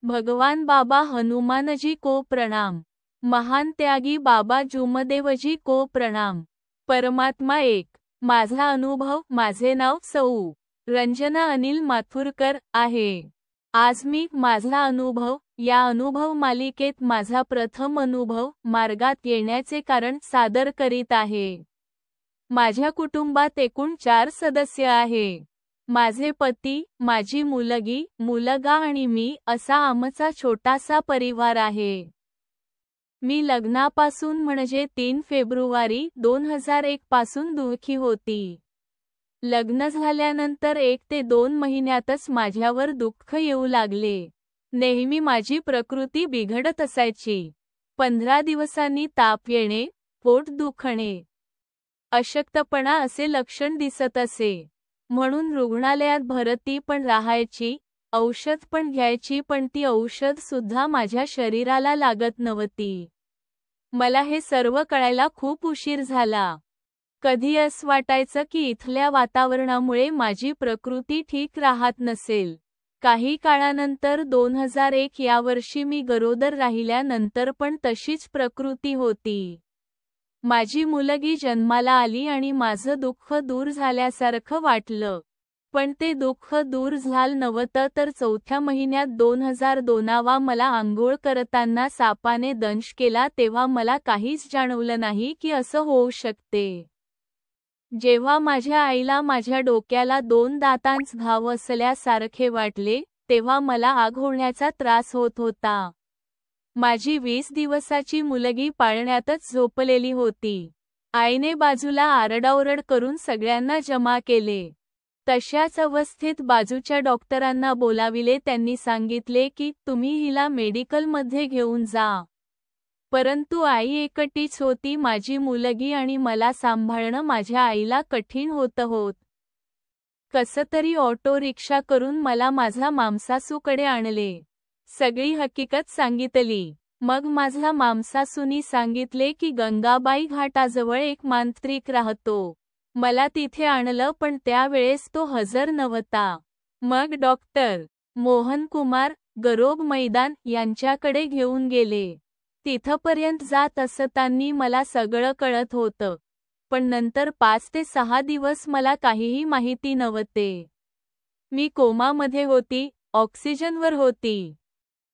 भगवान बाबा हनुमानजी को प्रणाम। महान त्यागी बाबा जुमदेवजी को प्रणाम। परमात्मा एक। माझा अनुभव। माझे नाव सौ. रंजना अनिल माथुरकर आहे। आज मी माझा अनुभव या अनुभव मालिकेत माझा प्रथम अनुभव मार्गात येण्याचे कारण सादर करीत आहे। माझ्या कुटुंबात एकूण 4 सदस्य आहे। माझे पती, माझी मुलगी, मुलगा आणि मी असा आमचा छोटासा परिवार आहे। मी लग्नापासून म्हणजे 3 फेब्रुवारी 2001 पासून दुःखी होती। लग्न झाल्यानंतर 1 ते 2 महिन्यातच माझ्यावर दुःख येऊ लागले। नेहमी माझी प्रकृती बिघडत असायची। 15 दिवसांनी ताप येणे, पोट दुखणे, अशक्तपणा असे लक्षण दिसत असे। म्हणून रुग्णालयात भरती पण राहायची, औषध पण घ्यायची, पण ती औषध सुद्धा माझ्या शरीराला लागत नव्हती। मला हे सर्व कळायला खूप उशीर झाला। कधी असं वाटायचं की इथल्या वातावरणामुळे माझी प्रकृती ठीक राहत नसेल। काही काळानंतर 2001 या वर्षी मी गरोदर राहिल्यानंतर पण तशीच प्रकृती होती। माझी मुलगी जन्माला आली आणि माझं दुःख दूर झाल्यासारखं वाटलं। पण ते दुःख दूर झालं नव्हतं तर 4थ्या महिन्यात 2002 मला आंघोळ करताना सापाने दंश केला तेव्हा मला काहीच जाणवलं नाही की असं होऊ शकते। जेव्हा माझ्या आईला माझ्या डोक्याला 2 दातांचा घाव असल्यासारखे वाटले, तेव्हा मला आग होण्याचा त्रास होत होता। माझी 20 दिवसाची मुलगी पाळण्यातच झोपलेली होती। आईने बाजूला आरडाओरड करून सगळ्यांना जमा केले। तशाच अवस्थेत बाजूच्या डॉक्टरांना बोलाविले। त्यांनी सांगितले की तुम्ही हिला मेडिकलमध्ये घेऊन जा। परंतु आई एकटीच होती माझी मुलगी आणि मला सांभाळणं माझ्या आईला कठीण होत। कसंतरी ऑटो रिक्षा करून मला माझा मामसासूकडे आणले। सगळी हकीकत सांगितली। मग माझा मामसासूनी सांगितले की गंगाबाई घाटाजवळ एक मांत्रिक राहतो। मला तिथे आणलं पण त्यावेळेस तो हजर नव्हता। मग डॉक्टर मोहन कुमार गरोब मैदान यांच्याकडे घेऊन गेले। तिथपर्यंत जात असताना मला सगळं कळत होतं, पण नंतर 5 ते 6 दिवस मला काहीही माहिती नव्हते। मी कोमामध्ये होती, ऑक्सिजनवर होती।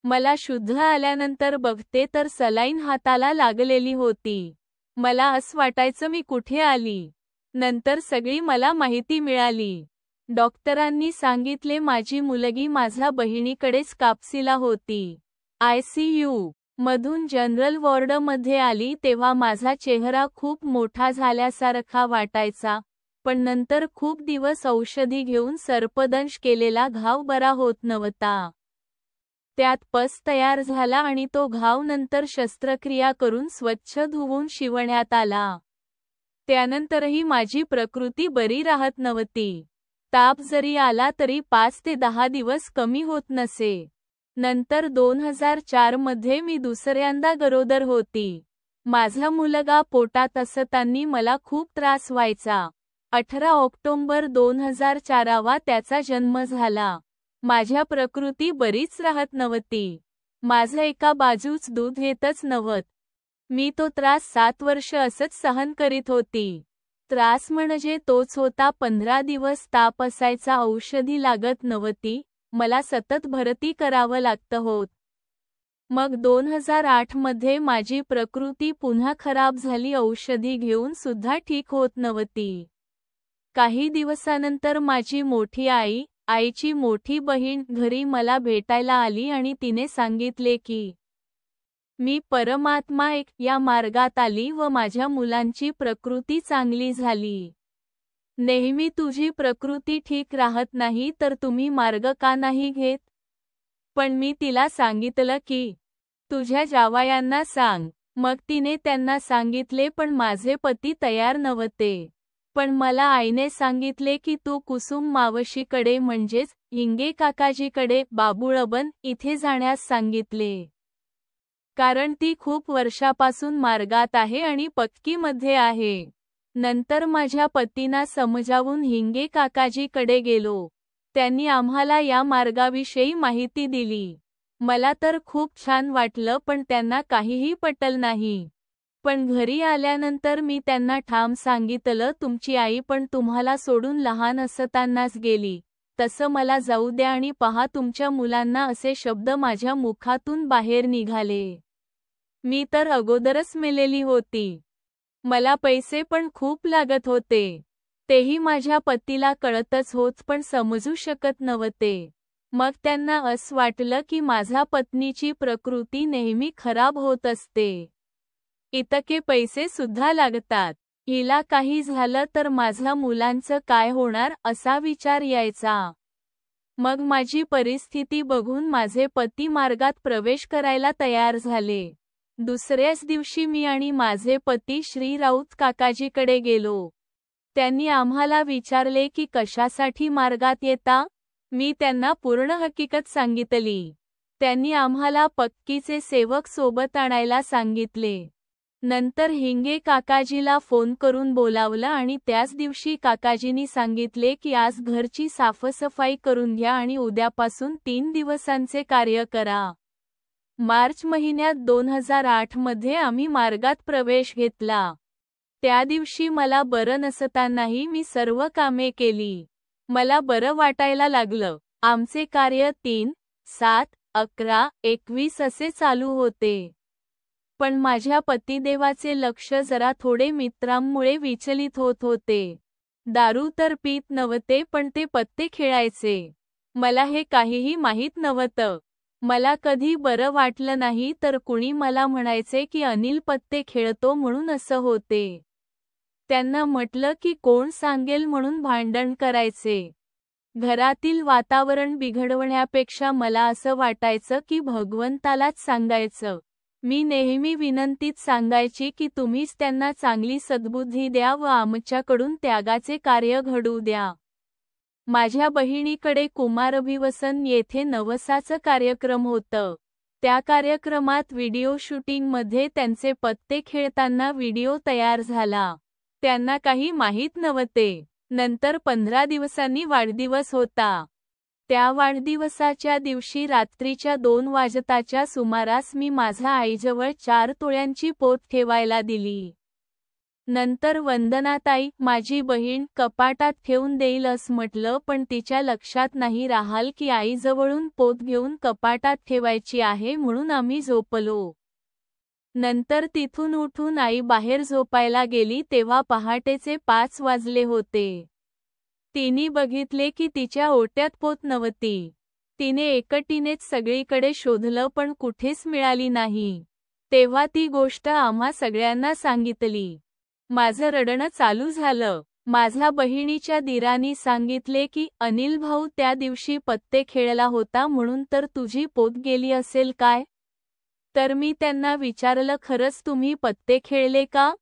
मला शुद्ध आल्यानंतर बघते तर सलाईन हाताला लागलेली होती। मला असं वाटायचं मी कुठे आली। नंतर सगळी मला माहिती मिळाली। डॉक्टरांनी सांगितले माझी मुलगी माझ्या बहिणीकडेच कापसीला होती। ICU मधून जनरल वॉर्डमध्ये आली तेव्हा माझा चेहरा खूप मोठा झाल्यासारखा वाटायचा, पण नंतर खूप दिवस औषधी घेऊन सर्पदंश केलेला घाव बरा होत नव्हता। त्यात पस तयार झाला आणि तो घाव नंतर शस्त्रक्रिया करून स्वच्छ धुवून शिवण्यात आला। त्यानंतरही माझी प्रकृती बरी राहत नव्हती। ताप जरी आला तरी 5 ते 10 दिवस कमी होत नसे। नंतर 2004 मध्ये मी दुसऱ्यांदा गरोदर होती। माझा मुलगा पोटात असताना मला खूप त्रास व्हायचा। 18 ऑक्टोबर 2004 त्याचा जन्म झाला। माझ्या प्रकृती बरीच राहत नव्हती। माझं एका बाजूच दूध येतच नव्हतं। मी तो त्रास 7 वर्ष असंच सहन करीत होती। त्रास म्हणजे तोच होता। 15 दिवस ताप असायचा, औषधी लागत नव्हती, मला सतत भरती करावं लागत होत। मग 2008 मध्ये माझी प्रकृती पुन्हा खराब झाली, औषधी घेऊन सुद्धा ठीक होत नव्हती। काही दिवसानंतर माझी मोठी आई, आईची मोठी बहीण घरी मला भेटायला आली आणि तिने सांगितले की मी परमात्मा एक या मार्गात आली व माझ्या मुलांची प्रकृती चांगली झाली। नेहमी तुझी प्रकृती ठीक राहत नाही तर तुम्ही मार्ग का नाही घेत? पण मी तिला सांगितलं की तुझ्या जावयांना सांग। मग तिने त्यांना सांगितले पण माझे पती तयार नव्हते। पण मला आईने सांगितले की तू कुसुम मावशीकडे म्हणजेच हिंगे काकाजीकडे बाबुळबन इथे जाण्यास सांगितले। कारण ती खूप वर्षापासून मार्गात आहे आणि पक्कीमध्ये आहे। नंतर माझ्या पतींना समजावून हिंगे काकाजीकडे गेलो। त्यांनी आम्हाला या मार्गाविषयी माहिती दिली। मला तर खूप छान वाटलं पण त्यांना काहीही पटलं नाही. पण घरी आल्यानंतर मी त्यांना ठाम सांगितलं तुमची आई पण तुम्हाला सोडून लहान असतानाच गेली. तसं मला जाऊ द्या आणि पहा तुमच्या मुलांना असे शब्द माझ्या मुखातून बाहेर निघाले. मी तर अगोदरच मेलेली होती. मला पैसे पण खूप लागत होते. तेही माझ्या पतीला कळतच होत पण समजू शकत नव्हते. मग त्यांना असं वाटलं की माझ्या पत्नीची प्रकृती नेहमी खराब होत असते. इतके पैसे सुद्धा लागतात. हिला काही झालं तर माझ्या मुलांचं काय होणार असा विचार यायचा. मग माझी परिस्थिती बघून माझे पती मार्गात प्रवेश करायला तयार झाले. दुसऱ्याच दिवशी मी आणि माझे पती श्री राऊत काकाजीकडे गेलो. त्यांनी आम्हाला विचारले की कशासाठी मार्गात येता? मी त्यांना पूर्ण हकीकत सांगितली. त्यांनी आम्हाला पक्कीचे सेवक सोबत आणायला सांगितले. नंतर हिंगे काकाजीला फोन करून बोलावलं आणि त्याच दिवशी काकाजींनी सांगितले की आज घरची साफसफाई करून घ्या आणि उद्यापासून 3 दिवसांचे कार्य करा. मार्च महिन्यात 2008 मध्ये आम्ही मार्गात प्रवेश घेतला. त्या दिवशी मला बरं नसतानाही मी सर्व कामे केली. मला बरं वाटायला लागलं. आमचे कार्य 3, 7, 11, 21 असे चालू होते. पण माझ्या पतिदेवाचे लक्ष जरा थोडे मित्रांमुळे विचलित होत होते. दारू तर पीत नव्हते पण ते पत्ते खेळायचे. मला हे काहीही माहीत नव्हतं. मला कधी बरं वाटलं नाही तर कुणी मला म्हणायचे की अनिल पत्ते खेळतो म्हणून असं होते. त्यांना म्हटलं की कोण सांगेल म्हणून भांडण करायचे. घरातील वातावरण बिघडवण्यापेक्षा मला असं वाटायचं की भगवंतालाच सांगायचं. मी नेहमी विनंतीत सांगायची की तुम्हीच त्यांना चांगली सद्बुद्धी द्या व आमच्याकडून त्यागाचे कार्य घडू द्या. माझ्या बहिणीकडे कुमारभिवसन येथे नवसाचं कार्यक्रम होतं. त्या कार्यक्रमात व्हिडिओ शूटिंगमध्ये त्यांचे पत्ते खेळताना व्हिडिओ तयार झाला. त्यांना काही माहीत नव्हते. नंतर 15 दिवसांनी वाढदिवस होता. त्या वाढदिवसाच्या दिवशी रात्रीच्या 2 वाजताच्या सुमारास मी माझ्या आईजवळ 4 तोळ्यांची पोत ठेवायला दिली. नंतर वंदनाताई, माझी बहीण, कपाटात ठेवून देईल असं म्हटलं पण तिच्या लक्षात नाही राहिलं की आईजवळून पोत घेऊन कपाटात ठेवायची आहे म्हणून आम्ही झोपलो. नंतर तिथून उठून आई बाहेर झोपायला गेली तेव्हा पहाटेचे 5 वाजले होते. तिने बघितले की तिच्या ओट्यात पोत नव्हती. तिने एकटीनेच सगळीकडे शोधलं पण कुठेच मिळाली नाही. तेव्हा ती गोष्ट आम्हा सगळ्यांना सांगितली. माझं रडणं चालू झालं. माझ्या बहिणीच्या दिरानी सांगितले की अनिल भाऊ त्या दिवशी पत्ते खेळला होता म्हणून तर तुझी पोत गेली असेल काय? तर मी त्यांना विचारलं खरंच तुम्ही पत्ते खेळले का?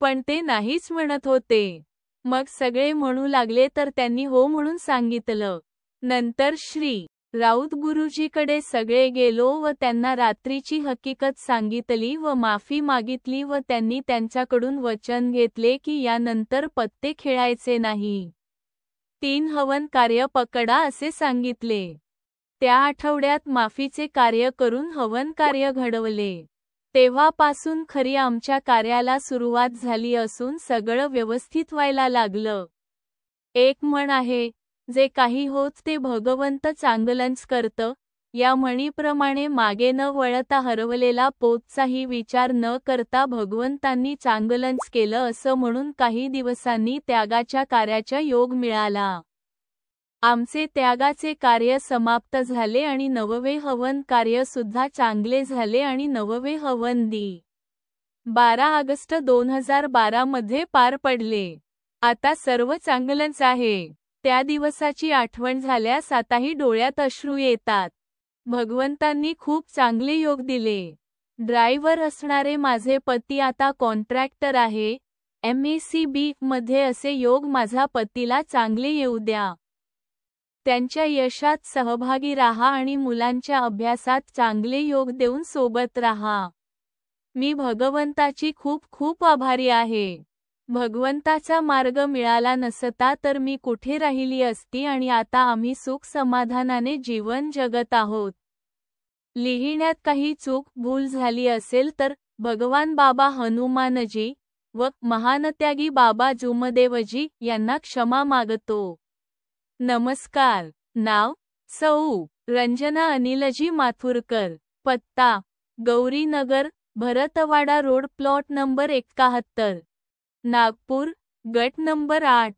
पण ते नाहीच म्हणत होते. मग सगळे म्हणू लागले तर त्यांनी हो म्हणून सांगितलं. नंतर श्री राऊत गुरुजीकडे सगळे गेलो व त्यांना रात्रीची हकीकत सांगितली व माफी मागितली व त्यांनी त्यांच्याकडून वचन घेतले की यानंतर पत्ते खेळायचे नाही. 3 हवन कार्य पकडा असे सांगितले. त्या आठवड्यात माफीचे कार्य करून हवन कार्य घडवले. तेव्हापासून खरी आमच्या कार्याला सुरुवात झाली असून सगळं व्यवस्थित व्हायला लागलं. एक म्हण आहे, जे काही होत ते भगवंत चांगलंच करतं. या म्हणीप्रमाणे मागे न वळता हरवलेला पोतचाही विचार न करता भगवंतांनी चांगलंच केलं असं म्हणून काही दिवसांनी त्यागाच्या कार्याचा योग मिळाला. आमचे त्यागाचे कार्य समाप्त झाले आणि 9वे हवन कार्य सुद्धा चांगले झाले आणि 9वे हवन 12 ऑगस्ट 2012 मध्ये पार पडले. आता सर्व चांगलंच आहे. त्या दिवसाची आठवण झाल्यास आताही डोळ्यात अश्रू येतात. भगवंतांनी खूप चांगले योग दिले. ड्रायव्हर असणारे माझे पती आता कॉन्ट्रॅक्टर आहे. MACB मध्ये असे योग माझ्या पतीला चांगले येऊ द्या. त्यांच्या यशात सहभागी राहा आणि मुलांच्या अभ्यासात चांगले योग देऊन सोबत राहा. मी भगवंताची खूप खूप आभारी आहे. भगवंताचा मार्ग मिळाला नसता तर मी कुठे राहिली असती आणि आता आम्ही सुख समाधानाने जीवन जगत आहोत. लिहिण्यात काही चूक भूल झाली असेल तर भगवान बाबा हनुमानजी व महानत्यागी बाबा जुमदेवजी यांना क्षमा मागतो। नमस्कार। नाव सौ रंजना अनिलजी माथुरकर। पत्ता Gaurinagar, Bharatwada road, plot number 71, Nagpur, गट नंबर 8।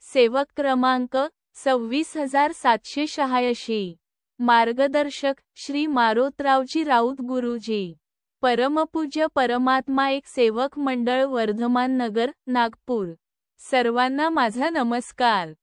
सेवक क्रमांक 26786। मार्गदर्शक श्री मारोतरावजी राऊत गुरुजी। परमपूज्य परमात्मा एक सेवक मंडळ, वर्धमान नगर, नागपूर। सर्वांना माझा नमस्कार।